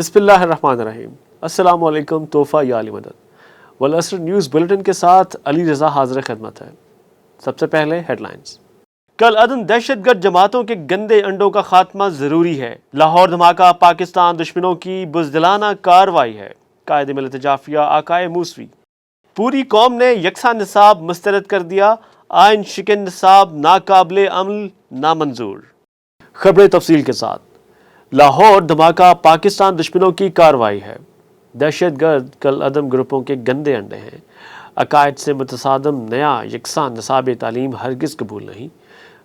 بسم اللہ الرحمن الرحیم۔ السلام علیکم، تحفہ یا علی مدد۔ والعصر نیوز بلیٹن کے ساتھ علی رضا حاضر خدمت ہے۔ سب سے پہلے ہیڈ لائنز۔ کل عدم دہشت گرد جماعتوں کے گندے انڈوں کا خاتمہ ضروری ہے۔ لاہور دھماکہ پاکستان دشمنوں کی بزدلانہ کارروائی ہے۔ قائد ملت جعفریہ آقائے موسوی۔ پوری قوم نے یکساں نصاب مسترد کر دیا، آئین شکن نصاب ناقابل عمل نامنظور۔ خبریں تفصیل کے ساتھ۔ لاہور دھماکہ پاکستان دشمنوں کی کارروائی ہے۔ دہشت گرد کل عدم گروپوں کے گندے انڈے ہیں۔ عقائد سے متصادم نیا یکساں نصاب تعلیم ہرگز قبول نہیں۔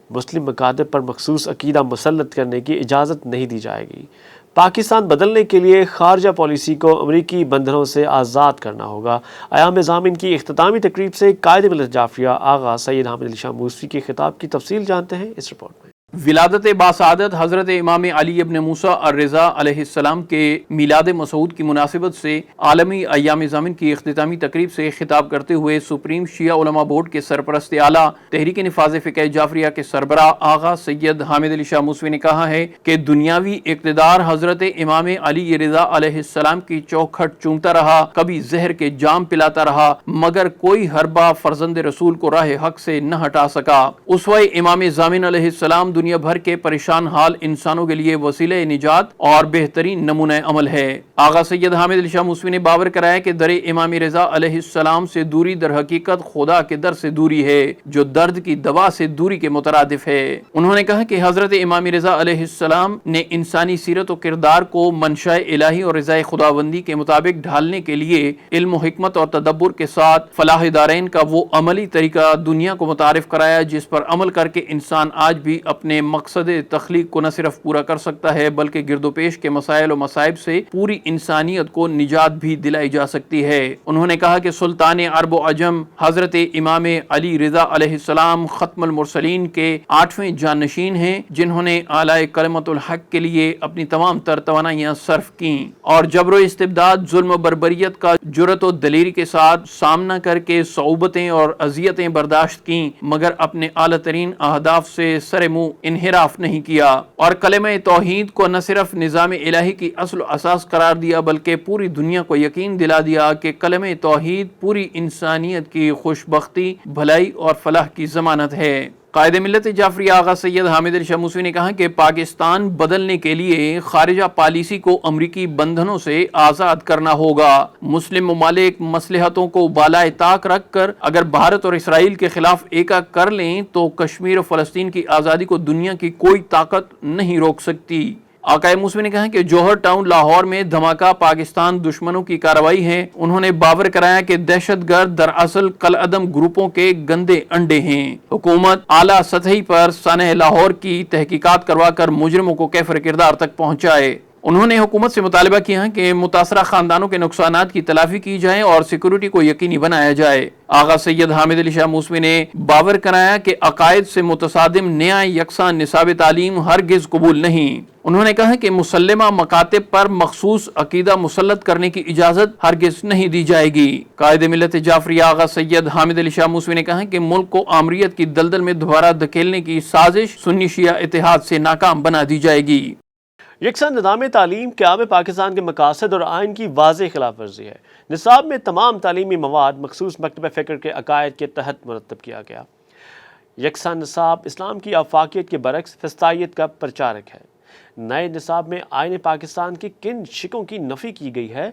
مسلم مکاتب پر مخصوص عقیدہ مسلط کرنے کی اجازت نہیں دی جائے گی۔ پاکستان بدلنے کے لیے خارجہ پالیسی کو امریکی بندھنوں سے آزاد کرنا ہوگا۔ ایام ضامن کی اختتامی تقریب سے قائد ملت جعفریہ آغا سید حامد علی شاہ موسوی کے خطاب کی تفصیل جانتے ہیں اس رپورٹ میں۔ ولادت باسعادت حضرت امام علی ابن موسیٰ الرضا علیہ السلام کے میلاد مسعود کی مناسبت سے عالمی ایام ضامن کی اختتامی تقریب سے خطاب کرتے ہوئے سپریم شیعہ علماء بورڈ کے سرپرست اعلیٰ تحریک نفاذ فقہ جعفریہ کے سربراہ آغا سید حامد علی شاہ موسوی نے کہا ہے کہ دنیاوی اقتدار حضرت امام علی رضا علیہ السلام کی چوکھٹ چومتا رہا، کبھی زہر کے جام پلاتا رہا، مگر کوئی حربہ فرزند رسول کو راہ حق سے نہ ہٹا سکا۔ اسوہ امام ضامن علیہ السلام دنیا بھر کے پریشان حال انسانوں کے لیے وسیلہ نجات اور بہترین نمونہ عمل ہے۔ آغا سید حامد علی شاہ موسوی نے باور کرایا کہ در امام رضا علیہ السلام سے دوری در حقیقت خدا کے در سے دوری ہے، جو درد کی دوا سے دوری کے مترادف ہے۔ انہوں نے کہا کہ حضرت امام رضا علیہ السلام نے انسانی سیرت و کردار کو منشاء الہی اور رضا خداوندی کے مطابق ڈھالنے کے لیے علم و حکمت اور تدبر کے ساتھ فلاح دارین کا وہ عملی طریقہ دنیا کو متعارف کرایا جس پر عمل کر کے انسان آج بھی اپنے مقصد تخلیق کو نہ صرف پورا کر سکتا ہے بلکہ گرد و پیش کے مسائل و مصائب سے پوری انسانیت کو نجات بھی دلائی جا سکتی ہے۔ انہوں نے کہا کہ سلطان عرب و عجم حضرت امام علی رضا علیہ السلام ختم المرسلین کے 8ویں جانشین ہیں، جنہوں نے اعلی کلمت الحق کے لیے اپنی تمام تر توانائیاں صرف کیں اور جبر و استبداد، ظلم و بربریت کا جرأت و دلیری کے ساتھ سامنا کر کے صعوبتیں اور اذیتیں برداشت کیں، مگر اپنے اعلیٰ ترین اہداف سے سر منہ انحراف نہیں کیا اور کلمہ توحید کو نہ صرف نظام الہی کی اصل و اساس قرار دیا بلکہ پوری دنیا کو یقین دلا دیا کہ کلمہ توحید پوری انسانیت کی خوشبختی، بھلائی اور فلاح کی ضمانت ہے۔ قائد ملت جعفریہ آغا سید حامد علی شاہ موسوی نے کہا کہ پاکستان بدلنے کے لیے خارجہ پالیسی کو امریکی بندھنوں سے آزاد کرنا ہوگا۔ مسلم ممالک مصلحتوں کو بالائے طاق رکھ کر اگر بھارت اور اسرائیل کے خلاف ایکا کر لیں تو کشمیر و فلسطین کی آزادی کو دنیا کی کوئی طاقت نہیں روک سکتی۔ آقائے موسوی نے کہا کہ جوہر ٹاؤن لاہور میں دھماکہ پاکستان دشمنوں کی کارروائی ہے۔ انہوں نے باور کرایا کہ دہشت گرد دراصل کالعدم گروپوں کے گندے انڈے ہیں۔ حکومت اعلیٰ سطحی پر سانحہ لاہور کی تحقیقات کروا کر مجرموں کو کیفر کردار تک پہنچائے۔ انہوں نے حکومت سے مطالبہ کیا کہ متاثرہ خاندانوں کے نقصانات کی تلافی کی جائے اور سیکورٹی کو یقینی بنایا جائے۔ آغا سید حامد علی شاہ موسوی نے باور کرایا کہ عقائد سے متصادم نیا یکساں نصاب تعلیم ہرگز قبول نہیں۔ انہوں نے کہا کہ مسلمہ مکاتب پر مخصوص عقیدہ مسلط کرنے کی اجازت ہرگز نہیں دی جائے گی۔ قائد ملت جعفریہ آغا سید حامد علی شاہ موسوی نے کہا کہ ملک کو آمریت کی دلدل میں دوبارہ دھکیلنے کی سازش سنی شیعہ اتحاد سے ناکام بنا دی جائے گی۔ یکساں نظام تعلیم قیام پاکستان کے مقاصد اور آئین کی واضح خلاف ورزی ہے۔ نصاب میں تمام تعلیمی مواد مخصوص مکتبہ فکر کے عقائد کے تحت مرتب کیا گیا۔ یکساں نصاب اسلام کی آفاقیت کے برعکس فسطائیت کا پرچارک ہے۔ نئے نصاب میں آئین پاکستان کی کن شکوں کی نفی کی گئی ہے،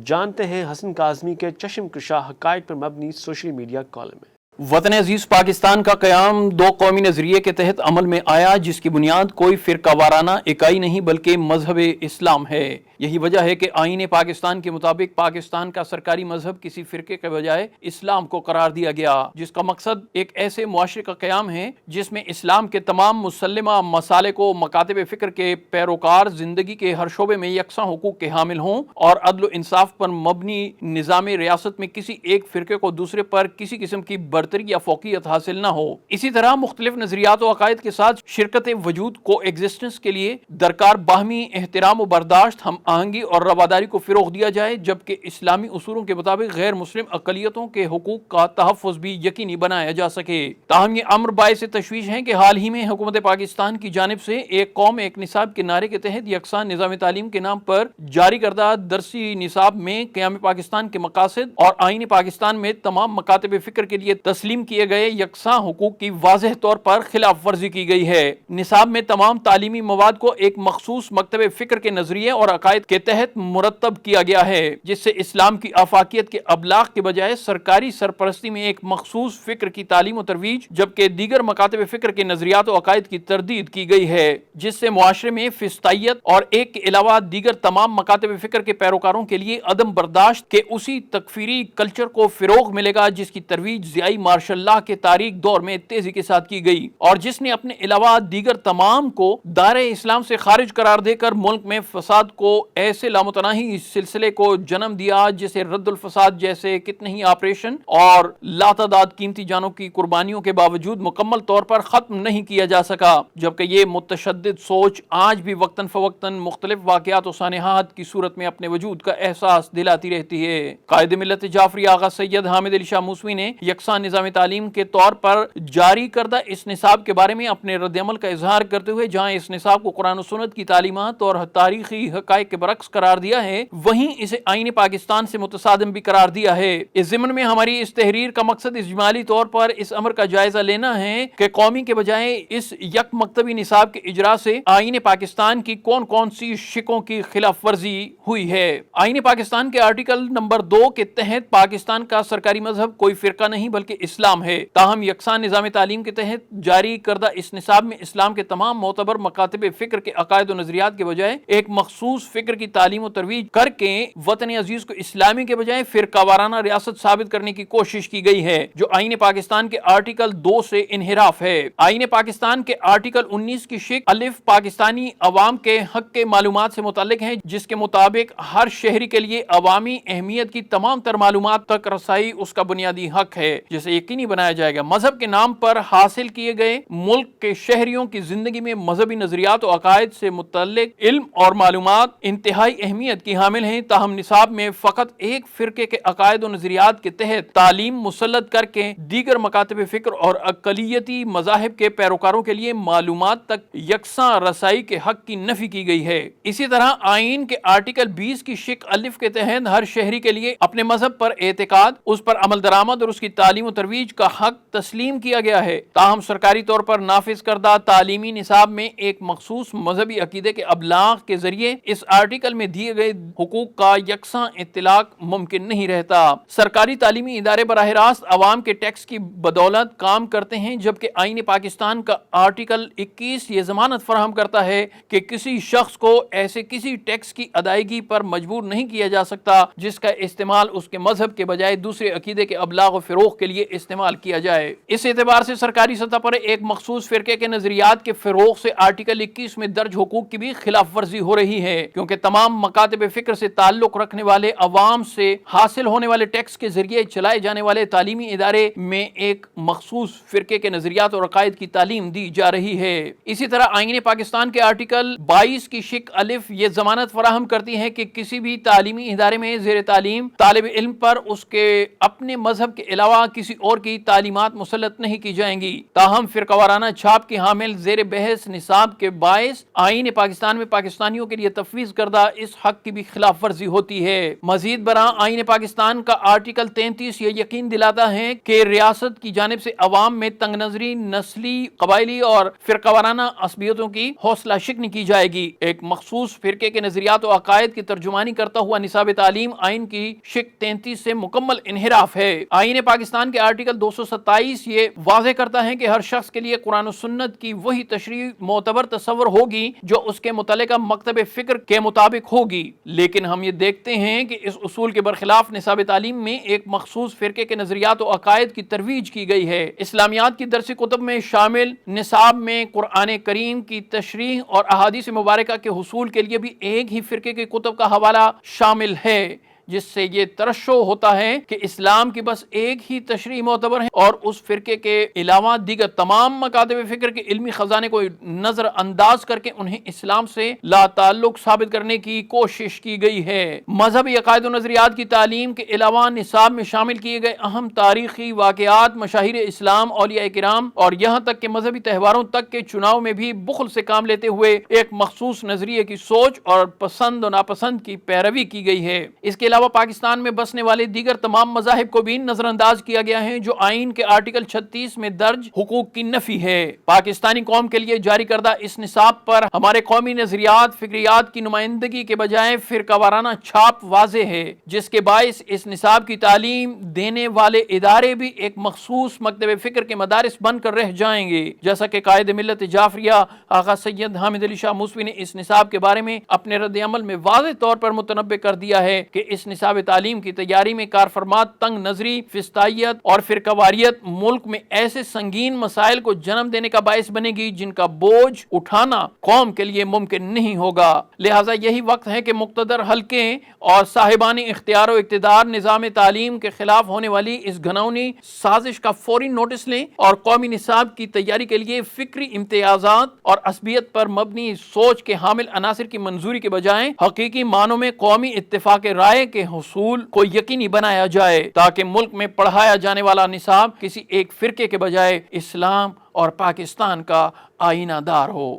جانتے ہیں حسن کاظمی کے چشم کشا حقائق پر مبنی سوشل میڈیا کالم میں۔ وطن عزیز پاکستان کا قیام دو قومی نظریے کے تحت عمل میں آیا، جس کی بنیاد کوئی فرقہ وارانہ اکائی نہیں بلکہ مذہب اسلام ہے۔ یہی وجہ ہے کہ آئین پاکستان کے مطابق پاکستان کا سرکاری مذہب کسی فرقے کے بجائے اسلام کو قرار دیا گیا، جس کا مقصد ایک ایسے معاشرے کا قیام ہے جس میں اسلام کے تمام مسلمہ مسالک و مکاتب فکر کے پیروکار زندگی کے ہر شعبے میں یکساں حقوق کے حامل ہوں اور عدل و انصاف پر مبنی نظام ریاست میں کسی ایک فرقے کو دوسرے پر کسی قسم کی برتری برتری یا فوقیت حاصل نہ ہو۔ اسی طرح مختلف نظریات و عقائد کے ساتھ شرکت وجود کو ایگزسٹنس کے لیے درکار باہمی احترام و برداشت، ہم آہنگی اور رواداری کو فروغ دیا جائے، جبکہ اسلامی اصولوں کے مطابق غیر مسلم اقلیتوں کے حقوق کا تحفظ بھی یقینی بنایا جا سکے۔ تاہم یہ امر باعث تشویش ہے کہ حال ہی میں حکومت پاکستان کی جانب سے ایک قوم ایک نصاب کے نعرے کے تحت یکساں نظام تعلیم کے نام پر جاری کردہ درسی نصاب میں قیام پاکستان کے مقاصد اور آئین پاکستان میں تمام مکاتب فکر کے لیے تسلیم کیے گئے یکساں حقوق کی واضح طور پر خلاف ورزی کی گئی ہے۔ نصاب میں تمام تعلیمی مواد کو ایک مخصوص مکتب فکر کے نظریے اور عقائد کے تحت مرتب کیا گیا ہے، جس سے اسلام کی آفاقیت کے ابلاغ کے بجائے سرکاری سرپرستی میں ایک مخصوص فکر کی تعلیم و ترویج، جبکہ دیگر مکاتب فکر کے نظریات و عقائد کی تردید کی گئی ہے، جس سے معاشرے میں فسطائیت اور ایک کے علاوہ دیگر تمام مکاتب فکر کے پیروکاروں کے لیے عدم برداشت کے اسی تکفیری کلچر کو فروغ ملے گا جس کی ترویج ضیاء مارشل اللہ کے تاریک دور میں تیزی کے ساتھ کی گئی، اور جس نے اپنے علاوہ دیگر تمام کو دائرہ اسلام سے خارج قرار دے کر ملک میں فساد کو ایسے لامتناہی سلسلے کو جنم دیا جسے رد الفساد جیسے کتنے ہی آپریشن اور لاتعداد قیمتی جانوں کی قربانیوں کے باوجود مکمل طور پر ختم نہیں کیا جا سکا، جبکہ یہ متشدد سوچ آج بھی وقتاً فوقتاً مختلف واقعات و سانحات کی صورت میں اپنے وجود کا احساس دلاتی رہتی ہے۔ قائد ملت جعفری آغا سید حامد علی شاہ موسوی نے یکساں نظام تعلیم کے طور پر جاری کردہ اس نصاب کے بارے میں اپنے رد عمل کا اظہار کرتے ہوئے جہاں اس نصاب کو قرآن و سنت کی تعلیمات اور تاریخی حقائق کے برعکس قرار دیا ہے، وہیں اسے آئین پاکستان سے متصادم بھی قرار دیا ہے۔ اس ضمن میں ہماری اس تحریر کا مقصد اجمالی طور پر اس امر کا جائزہ لینا ہے کہ قومی کے بجائے اس یک مکتبی نصاب کے اجرا سے آئین پاکستان کی کون کون سی شقوں کی خلاف ورزی ہوئی ہے۔ آئین پاکستان کے آرٹیکل نمبر 2 کے تحت پاکستان کا سرکاری مذہب کوئی فرقہ نہیں بلکہ اسلام ہے، تاہم یکساں نظام تعلیم کے تحت جاری کردہ اس نصاب میں اسلام کے تمام معتبر مکاتب فکر کے عقائد و نظریات کے بجائے ایک مخصوص فکر کی تعلیم و ترویج کر کے وطن عزیز کو اسلامی کے بجائے فرقہ وارانہ ریاست ثابت کرنے کی کوشش کی گئی ہے، جو آئین پاکستان کے آرٹیکل 2 سے انحراف ہے۔ آئین پاکستان کے آرٹیکل 19 کی شق الف پاکستانی عوام کے حق کے معلومات سے متعلق ہے، جس کے مطابق ہر شہری کے لیے عوامی اہمیت کی تمام تر معلومات تک رسائی اس کا بنیادی حق ہے، جسے یقینی بنایا جائے گا۔ مذہب کے نام پر حاصل کیے گئے ملک کے شہریوں کی زندگی میں مذہبی نظریات و عقائد سے متعلق علم اور معلومات انتہائی اہمیت کی حامل ہیں، تاہم نصاب میں فقط ایک فرقے کے عقائد و نظریات کے تحت تعلیم مسلط کر کے دیگر مکاتب فکر اور اقلیتی مذاہب کے پیروکاروں کے لیے معلومات تک یکساں رسائی کے حق کی نفی کی گئی ہے۔ اسی طرح آئین کے آرٹیکل 20 کی شق الف کے تحت ہر شہری کے لیے اپنے مذہب پر اعتقاد، اس پر عمل درآمد اور اس کی تعلیم و ترویج کا حق تسلیم کیا گیا ہے، تاہم سرکاری طور پر نافذ کردہ تعلیمی نصاب میں ایک مخصوص مذہبی عقیدے کے ابلاغ کے ذریعے اس آرٹیکل میں دیے گئے حقوق کا یکساں اطلاق ممکن نہیں رہتا۔ سرکاری تعلیمی ادارے براہ راست عوام کے ٹیکس کی بدولت کام کرتے ہیں، جبکہ آئین پاکستان کا آرٹیکل 21 یہ ضمانت فراہم کرتا ہے کہ کسی شخص کو ایسے کسی ٹیکس کی ادائیگی پر مجبور نہیں کیا جا سکتا جس کا استعمال اس کے مذہب کے بجائے دوسرے عقیدے کے ابلاغ و فروغ کے لیے استعمال کیا جائے۔ اس اعتبار سے سرکاری سطح پر ایک مخصوص فرقے کے نظریات کے فروغ سے آرٹیکل 21 میں درج حقوق کی بھی خلاف ورزی ہو رہی ہے، کیونکہ تمام مکاتب فکر سے تعلق رکھنے والے عوام سے حاصل ہونے والے ٹیکس کے ذریعے چلائے جانے والے تعلیمی ادارے میں ایک مخصوص فرقے کے نظریات اور عقائد کی تعلیم دی جا رہی ہے۔ اسی طرح آئین پاکستان کے آرٹیکل 22 کی شق الف یہ ضمانت فراہم کرتی ہے کہ کسی بھی تعلیمی ادارے میں زیر تعلیم طالب علم پر اس کے اپنے مذہب کے علاوہ کسی اور کی تعلیمات مسلط نہیں کی جائیں گی، تاہم فرقہ وارانہ چھاپ کی حامل زیر بحث نصاب کے باعث آئین پاکستان میں پاکستانیوں کے لیے تفویض کردہ اس حق کی بھی خلاف ورزی ہوتی ہے۔ مزید برآں آئین پاکستان کا آرٹیکل 33 یہ یقین دلاتا ہے کہ ریاست کی جانب سے عوام میں تنگ نظری، نسلی، قبائلی اور فرقہ وارانہ عصبیتوں کی حوصلہ شکنی کی جائے گی۔ ایک مخصوص فرقے کے نظریات و عقائد کی ترجمانی کرتا ہوا نصاب تعلیم آئین کی شق 33 سے مکمل انحراف ہے۔ آئین پاکستان کے آرٹیکل 227 یہ واضح کرتا ہے کہ ہر شخص کے لیے قرآن و سنت کی وہی تشریح معتبر تصور ہوگی جو اس کے متعلقہ مکتب فکر کے مطابق ہوگی، لیکن ہم یہ دیکھتے ہیں کہ اس اصول کے برخلاف نصاب تعلیم میں ایک مخصوص فرقے کے نظریات و عقائد کی ترویج کی گئی ہے۔ اسلامیات کی درسی کتب میں شامل نصاب میں قرآن کریم کی تشریح اور احادیث مبارکہ کے حصول کے لیے بھی ایک ہی فرقے کی کتب کا حوالہ شامل ہے، جس سے یہ ترشح ہوتا ہے کہ اسلام کی بس ایک ہی تشریح معتبر ہے اور اس فرقے کے علاوہ دیگر تمام مکاتب فکر کے علمی خزانے کو نظر انداز کر کے انہیں اسلام سے لا تعلق ثابت کرنے کی کوشش کی گئی ہے۔ مذہبی عقائد و نظریات کی تعلیم کے علاوہ نصاب میں شامل کیے گئے اہم تاریخی واقعات، مشاہیر اسلام، اولیاء کرام اور یہاں تک کہ مذہبی تہواروں تک کے چناؤ میں بھی بخل سے کام لیتے ہوئے ایک مخصوص نظریے کی سوچ اور پسند و ناپسند کی پیروی کی گئی ہے۔ اس کے علاوہ پاکستان میں بسنے والے دیگر تمام مذاہب کو بھی نظر انداز کیا گیا ہے جو آئین کے آرٹیکل 36 میں درج حقوق کی نفی ہے۔ پاکستانی قوم کے لیے جاری کردہ اس نصاب پر ہمارے قومی نظریات، فکریات کی نمائندگی کے بجائے فرقہ وارانہ چھاپ واضح ہے، جس کے باعث اس نصاب کی تعلیم دینے والے ادارے بھی ایک مخصوص مکتب فکر کے مدارس بن کر رہ جائیں گے۔ جیسا کہ قائد ملت جعفریہ آغا سید حامد علی شاہ موسوی نے اس نصاب کے بارے میں اپنے رد عمل میں واضح طور پر متنبہ کر دیا ہے کہ اس نصاب تعلیم کی تیاری میں کارفرمات تنگ نظری، فسطائیت اور فرقہ واریت ملک میں ایسے سنگین مسائل کو جنم دینے کا باعث بنے گی جن کا بوجھ اٹھانا قوم کے لیے ممکن نہیں ہوگا۔ لہٰذا یہی وقت ہے کہ مقتدر حلقے اور صاحبان اختیار و اقتدار نظام تعلیم کے خلاف ہونے والی اس گھناؤنی سازش کا فوری نوٹس لیں اور قومی نصاب کی تیاری کے لیے فکری امتیازات اور عصبیت پر مبنی سوچ کے حامل عناصر کی منظوری کے بجائے حقیقی معنوں میں قومی اتفاق رائے کے حصول کو یقینی بنایا جائے تاکہ ملک میں پڑھایا جانے والا نصاب کسی ایک فرقے کے بجائے اسلام اور پاکستان کا آئینہ دار ہو۔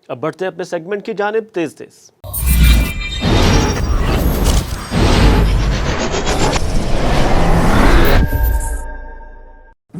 اب بڑھتے اپنے سیگمنٹ کی جانب تیز تیز۔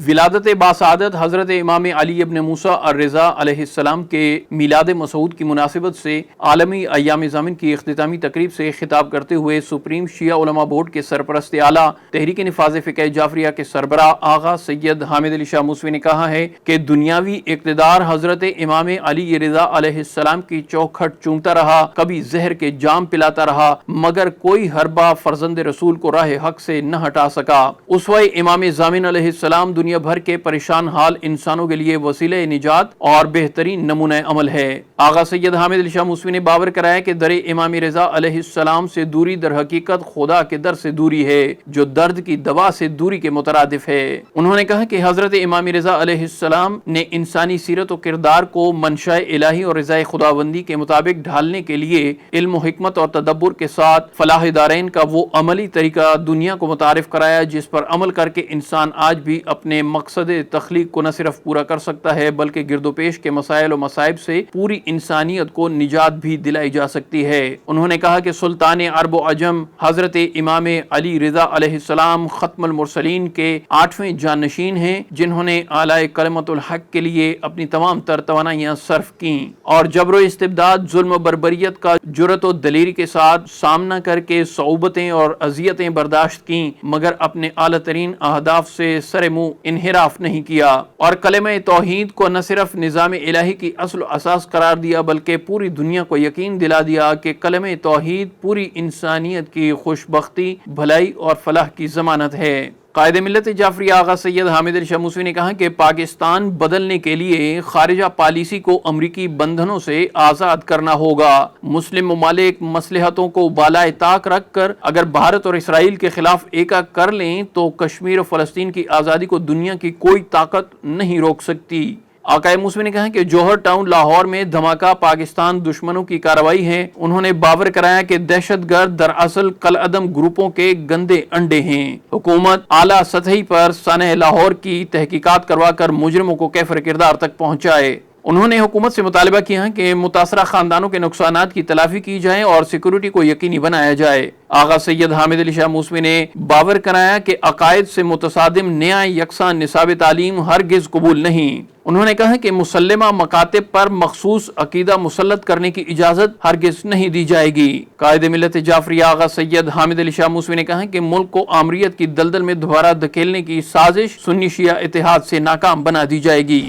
ولادت باسعادت حضرت امام علی ابن موسیٰ الرضا علیہ السلام کے میلاد مسعود کی مناسبت سے عالمی ایام زمین کی اختتامی تقریب سے خطاب کرتے ہوئے سپریم شیعہ علماء بورڈ کے سرپرست اعلیٰ تحریک نفاذ فقہ جعفریہ کے سربراہ آغا سید حامد علی شاہ موسوی نے کہا ہے کہ دنیاوی اقتدار حضرت امام علی رضا علیہ السلام کی چوکھٹ چومتا رہا، کبھی زہر کے جام پلاتا رہا، مگر کوئی حربہ فرزند رسول کو راہ حق سے نہ ہٹا سکا۔ اسوہ امام زامن علیہ السلام دنیا بھر کے پریشان حال انسانوں کے لیے وسیلہ نجات اور بہترین نمونہ عمل ہے۔ آغا سید حامد علی شاہ موسوی نے باور کرایا کہ در امام رضا علیہ السلام سے دوری در حقیقت خدا کے در سے دوری ہے جو درد کی دوا سے دوری کے مترادف ہے۔ انہوں نے کہا کہ حضرت امام رضا علیہ السلام نے انسانی سیرت و کردار کو منشاء الہی اور رضا خداوندی کے مطابق ڈھالنے کے لیے علم و حکمت اور تدبر کے ساتھ فلاح دارین کا وہ عملی طریقہ دنیا کو متعارف کرایا جس پر عمل کر کے انسان آج بھی اپنے مقصد تخلیق کو نہ صرف پورا کر سکتا ہے بلکہ گرد و پیش کے مسائل و مصائب سے پوری انسانیت کو نجات بھی دلائی جا سکتی ہے۔ انہوں نے کہا کہ سلطان عرب و عجم حضرت امام علی رضا علیہ السلام ختم المرسلین کے 8ویں جانشین ہیں جنہوں نے اعلی کلمت الحق کے لیے اپنی تمام تر توانائیاں صرف کیں اور جبر و استبداد، ظلم و بربریت کا جرأت و دلیری کے ساتھ سامنا کر کے صعوبتیں اور اذیتیں برداشت کیں مگر اپنے اعلیٰ ترین اہداف سے سر منہ انحراف نہیں کیا اور کلمہ توحید کو نہ صرف نظام الہی کی اصل و اساس قرار دیا بلکہ پوری دنیا کو یقین دلا دیا کہ کلمہ توحید پوری انسانیت کی خوشبختی، بھلائی اور فلاح کی ضمانت ہے۔ قائد ملت جعفریہ آغا سید حامد علی شاہ موسوی نے کہا کہ پاکستان بدلنے کے لیے خارجہ پالیسی کو امریکی بندھنوں سے آزاد کرنا ہوگا۔ مسلم ممالک مصلحتوں کو بالائے طاق رکھ کر اگر بھارت اور اسرائیل کے خلاف ایکا کر لیں تو کشمیر و فلسطین کی آزادی کو دنیا کی کوئی طاقت نہیں روک سکتی۔ آقا موسوی نے کہا کہ جوہر ٹاؤن لاہور میں دھماکہ پاکستان دشمنوں کی کارروائی ہے۔ انہوں نے باور کرایا کہ دہشت گرد دراصل کالعدم گروپوں کے گندے انڈے ہیں۔ حکومت اعلیٰ سطحی پر سانحہ لاہور کی تحقیقات کروا کر مجرموں کو کیفر کردار تک پہنچائے۔ انہوں نے حکومت سے مطالبہ کیا کہ متاثرہ خاندانوں کے نقصانات کی تلافی کی جائے اور سیکورٹی کو یقینی بنایا جائے۔ آغا سید حامد علی شاہ موسوی نے باور کرایا کہ عقائد سے متصادم نیا یکساں نصاب تعلیم ہرگز قبول نہیں۔ انہوں نے کہا کہ مسلمہ مکاتب پر مخصوص عقیدہ مسلط کرنے کی اجازت ہرگز نہیں دی جائے گی۔ قائد ملت جعفریہ آغا سید حامد علی شاہ موسوی نے کہا کہ ملک کو آمریت کی دلدل میں دوبارہ دھکیلنے کی سازش سنی شیعہ اتحاد سے ناکام بنا دی جائے گی۔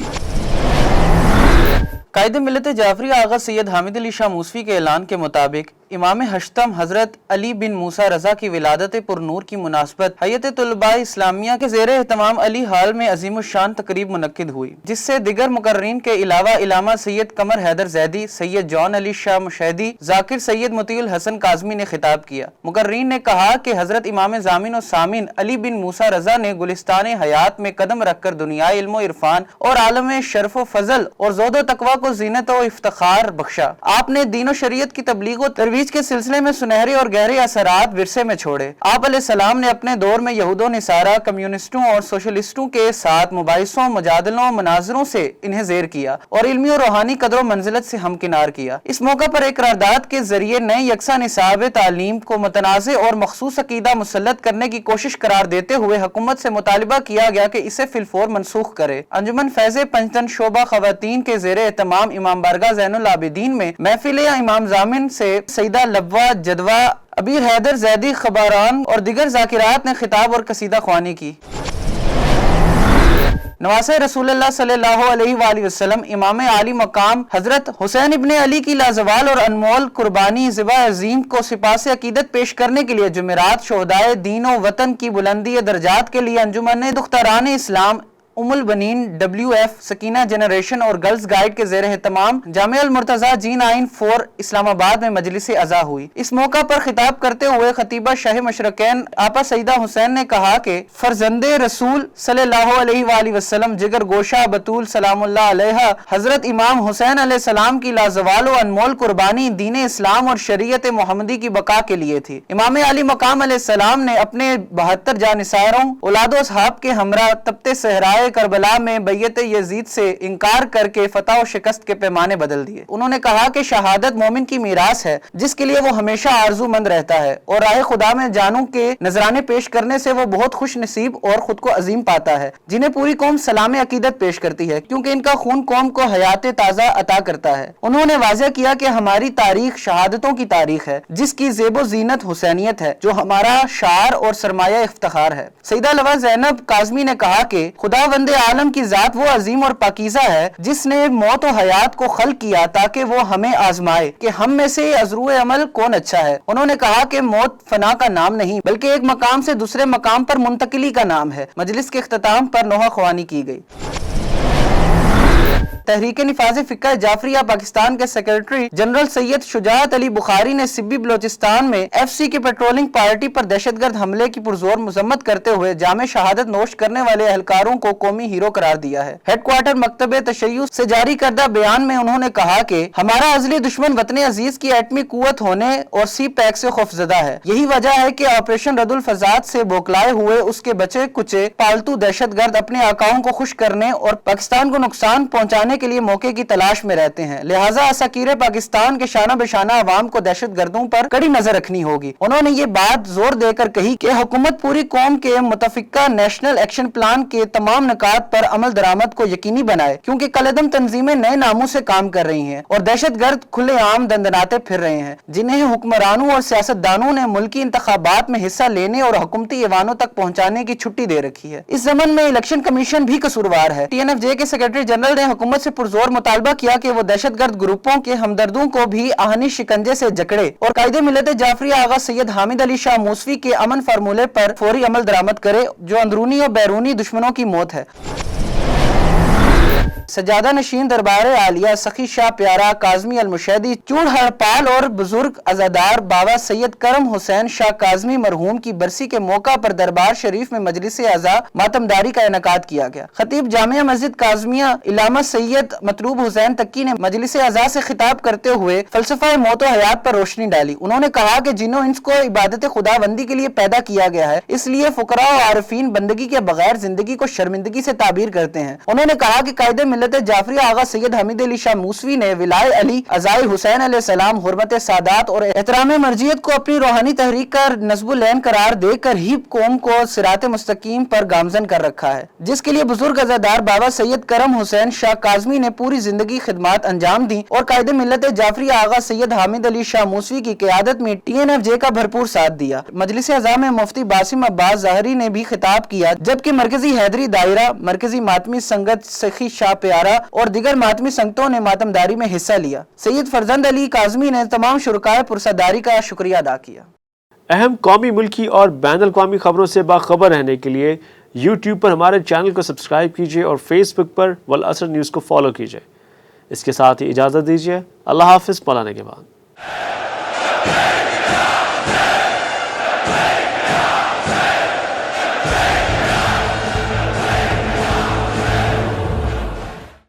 قائد ملت جعفریہ آغا سید حامد علی شاہ موسوی کے اعلان کے مطابق امام ہشتم حضرت علی بن موسیٰ رضا کی ولادت پر نور کی مناسبت ہیئت طلباء اسلامیہ کے زیر اہتمام علی ہال میں عظیم الشان تقریب منعقد ہوئی، جس سے دیگر مقررین کے علاوہ علامہ سید قمر حیدر زیدی، سید جون علی شاہ مشہدی، ذاکر سید مطیع الحسن کاظمی نے خطاب کیا۔ مقررین نے کہا کہ حضرت امام ضامن و سامن علی بن موسیٰ رضا نے گلستان حیات میں قدم رکھ کر دنیا علم و عرفان اور عالم شرف و فضل اور زہد و تقوی کو زینت و افتخار بخشا۔ آپ نے دین و شریعت کی تبلیغ و ترویج کے سلسلے میں سنہرے اور گہرے اثرات ورثے میں چھوڑے۔ آپ علیہ السلام نے اپنے دور میں یہود و نصارہ، کمیونسٹوں اور سوشلسٹوں کے ساتھ مباحثوں، مجادلوں اور مناظروں سے انہیں زیر کیا اور علمی اور روحانی قدر و منزلت سے ہمکنار کیا۔ اس موقع پر ایک قرارداد کے ذریعے نئے یکساں نصاب تعلیم کو متنازع اور مخصوص عقیدہ مسلط کرنے کی کوشش قرار دیتے ہوئے حکومت سے مطالبہ کیا گیا کہ اسے فی الفور منسوخ کرے۔ انجمن فیض پنجتن شعبہ خواتین کے زیر اہتمام امام بارگاہ زین العابدین میں محفل امام ضامن سے سیدہ لبوہ جدوہ، ابیر حیدر زیدی خباران اور دیگر ذاکرات نے خطاب اور قصیدہ خوانی کی۔ نواسہ رسول اللہ صلی اللہ علیہ وآلہ وسلم امام عالی مقام حضرت حسین ابن علی کی لازوال اور انمول قربانی ذبح عظیم کو سپاس عقیدت پیش کرنے کے لیے جمعرات شہدائے دین و وطن کی بلندی درجات کے لیے انجمن دختران اسلام ام البنین WF سکینہ جنریشن اور گرلز گائیڈ کے زیر اہتمام جامعہ المرتضیٰ جی9 4 اسلام آباد میں مجلس عزا ہوئی۔ اس موقع پر خطاب کرتے ہوئے خطیبہ شاہ مشرقین آپا سیدہ حسین نے کہا کہ فرزند رسول صلی اللہ علیہ وآلہ وسلم جگر گوشہ بطول سلام اللہ علیہ حضرت امام حسین علیہ السلام کی لازوال و انمول قربانی دین اسلام اور شریعت محمدی کی بقا کے لیے تھی۔ امام علی مقام علیہ السلام نے اپنے 72 جانثاروں اولاد و اصحاب کے ہمراہ تپتے صحرائے کربلا میں بیعت یزید سے انکار کر کے فتح و شکست کے پیمانے بدل دیے۔ انہوں نے کہا کہ شہادت مومن کی میراث ہے جس کے لیے وہ ہمیشہ آرزو مند رہتا ہے، اور راہ خدا میں جانوں کے نذرانے پیش کرنے سے وہ بہت خوش نصیب اور خود کو عظیم پاتا ہے، جنہیں پوری قوم سلام عقیدت پیش کرتی ہے کیونکہ ان کا خون قوم کو حیات تازہ عطا کرتا ہے۔ انہوں نے واضح کیا کہ ہماری تاریخ شہادتوں کی تاریخ ہے جس کی زیب و زینت حسینیت ہے، جو ہمارا شعار اور سرمایہ افتخار ہے۔ سیدہ لوا زینب کاظمی نے کہا کہ خدا وند عالم کی ذات وہ عظیم اور پاکیزہ ہے جس نے موت و حیات کو خلق کیا تاکہ وہ ہمیں آزمائے کہ ہم میں سے ازرو عمل کون اچھا ہے۔ انہوں نے کہا کہ موت فنا کا نام نہیں بلکہ ایک مقام سے دوسرے مقام پر منتقلی کا نام ہے۔ مجلس کے اختتام پر نوحہ خوانی کی گئی۔ تحریک نفاذ فقہ جعفریہ پاکستان کے سیکرٹری جنرل سید شجاعت علی بخاری نے سبی بلوچستان میں FCC کی پیٹرولنگ پارٹی پر دہشت گرد حملے کی پرزور مذمت کرتے ہوئے جامع شہادت نوش کرنے والے اہلکاروں کو قومی ہیرو قرار دیا ہے۔ ہیڈ کوارٹر مکتب تشیع سے جاری کردہ بیان میں انہوں نے کہا کہ ہمارا ازلی دشمن وطن عزیز کی ایٹمی قوت ہونے اور سی پیک سے خوفزدہ ہے۔ یہی وجہ ہے کہ آپریشن رد الفضاد سے بوکلائے ہوئے اس کے بچے کچے پالتو دہشت گرد اپنے آقاؤں کو خوش کرنے اور پاکستان کو نقصان پہنچانے کے لیے موقع کی تلاش میں رہتے ہیں، لہٰذا عساکیر پاکستان کے شانہ بشانہ عوام کو دہشت گردوں پر کڑی نظر رکھنی ہوگی۔ انہوں نے یہ بات زور دے کر کہی کہ حکومت پوری قوم کے متفقہ نیشنل ایکشن پلان کے تمام نکات پر عمل درآمد کو یقینی بنائے کیونکہ کالعدم تنظیمیں نئے ناموں سے کام کر رہی ہیں اور دہشت گرد کھلے عام دندناتے پھر رہے ہیں جنہیں حکمرانوں اور سیاستدانوں نے ملکی انتخابات میں حصہ لینے اور حکومتی ایوانوں تک پہنچانے کی چھٹی دے رکھی ہے۔ اس ضمن میں الیکشن کمیشن بھی قصوروار ہے۔ TNFJ کے سیکرٹری جنرل نے حکومت سے پرزور مطالبہ کیا کہ وہ دہشت گرد گروپوں کے ہمدردوں کو بھی آہنی شکنجے سے جکڑے اور قائد ملت جعفریہ آغا سید حامد علی شاہ موسوی کے امن فارمولے پر فوری عمل درآمد کرے جو اندرونی اور بیرونی دشمنوں کی موت ہے۔ سجادہ نشین دربار عالیہ سخی شاہ پیارا کاظمی المشہدی چوڑ ہڑپال اور بزرگ عزادار بابا سید کرم حسین شاہ کاظمی مرحوم کی برسی کے موقع پر دربار شریف میں مجلس عزا ماتمداری کا انعقاد کیا گیا۔ خطیب جامعہ مسجد کاظمیہ علامہ سید مطلوب حسین تکی نے مجلس عزا سے خطاب کرتے ہوئے فلسفہ موت و حیات پر روشنی ڈالی۔ انہوں نے کہا کہ جنوں انس کو عبادت خدا بندی کے لیے پیدا کیا گیا ہے، اس لیے فقراء و عارفین بندگی کے بغیر زندگی کو شرمندگی سے تعبیر کرتے ہیں۔ انہوں نے کہا کہ قائد ملت جعفریہ آغا سید حمید علی شاہ موسوی نے ولائے علی ازائے حسین علیہ السلام حرمت سادات اور احترام مرجیت کو اپنی روحانی تحریک کا نصب العین قرار دے کر ہی قوم کو صراط مستقیم پر گامزن کر رکھا ہے، جس کے لیے بزرگ عزادار بابا سید کرم حسین شاہ کاظمی نے پوری زندگی خدمات انجام دی اور قائد ملت جعفریہ آغا سید حامد علی شاہ موسوی کی قیادت میں TNFJ کا بھرپور ساتھ دیا۔ مجلس عزا میں مفتی باسم عباس ظاہری نے بھی خطاب کیا، جبکہ مرکزی حیدری دائرہ، مرکزی ماتمی سنگت سخی شاہ پیارا اور دیگر ماتمی سنگتوں نے ماتمداری میں حصہ لیا۔ سید فرزند علی کاظمی نے تمام شرکائے پرسداری کا شکریہ ادا کیا۔ اہم قومی، ملکی اور بین الاقوامی خبروں سے باخبر رہنے کے لیے یوٹیوب پر ہمارے چینل کو سبسکرائب کیجیے اور فیس بک پر والعصر نیوز کو فالو کیجیے۔ اس کے ساتھ ہی اجازت دیجیے۔ اللہ حافظ، مولانا کے بعد۔